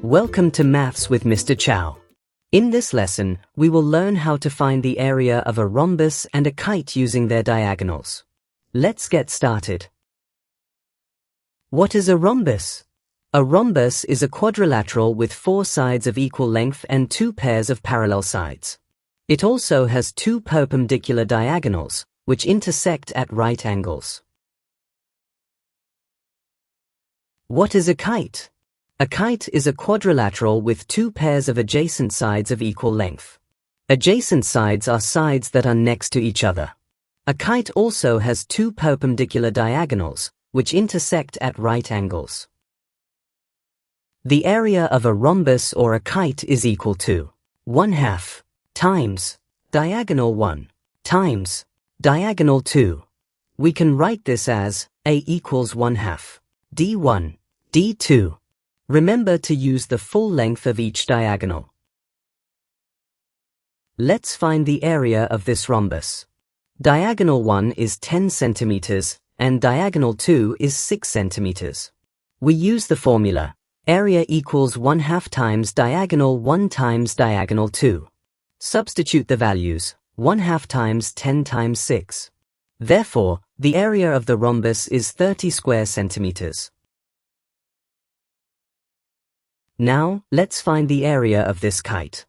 Welcome to Maths with Mr. Chow. In this lesson, we will learn how to find the area of a rhombus and a kite using their diagonals. Let's get started. What is a rhombus? A rhombus is a quadrilateral with 4 sides of equal length and 2 pairs of parallel sides. It also has 2 perpendicular diagonals, which intersect at right angles. What is a kite? A kite is a quadrilateral with 2 pairs of adjacent sides of equal length. Adjacent sides are sides that are next to each other. A kite also has 2 perpendicular diagonals, which intersect at right angles. The area of a rhombus or a kite is equal to 1/2 times diagonal 1 times diagonal 2. We can write this as A equals 1/2 d1 d2. Remember to use the full length of each diagonal. Let's find the area of this rhombus. Diagonal 1 is 10 centimeters and diagonal 2 is 6 centimeters. We use the formula area equals 1/2 times diagonal 1 times diagonal 2. Substitute the values 1/2 times 10 times 6. Therefore, the area of the rhombus is 30 square centimeters. Now, let's find the area of this kite.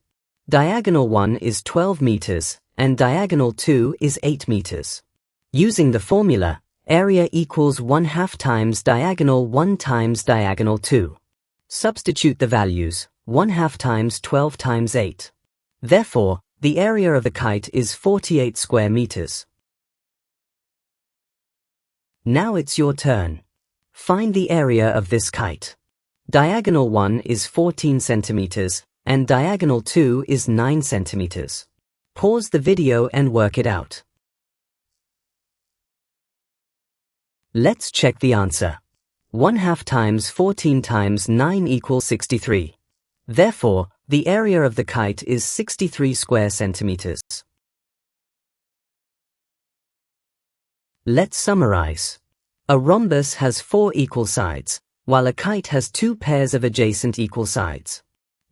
Diagonal 1 is 12 meters, and diagonal 2 is 8 meters. Using the formula, area equals 1/2 times diagonal 1 times diagonal 2. Substitute the values, 1/2 times 12 times 8. Therefore, the area of the kite is 48 square meters. Now it's your turn. Find the area of this kite. Diagonal 1 is 14 centimeters, and diagonal 2 is 9 centimeters. Pause the video and work it out. Let's check the answer. 1/2 times 14 times 9 equals 63. Therefore, the area of the kite is 63 square centimeters. Let's summarize. A rhombus has 4 equal sides, while a kite has 2 pairs of adjacent equal sides.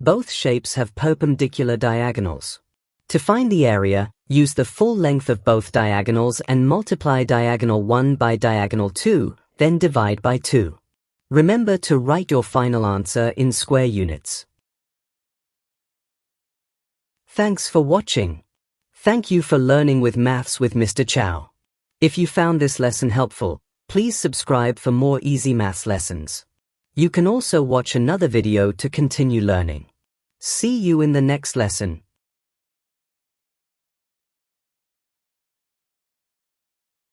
Both shapes have perpendicular diagonals. To find the area, use the full length of both diagonals and multiply diagonal 1 by diagonal 2, then divide by 2. Remember to write your final answer in square units. Thanks for watching. Thank you for learning with Maths with Mr. Chow. If you found this lesson helpful, please subscribe for more easy maths lessons. You can also watch another video to continue learning. See you in the next lesson.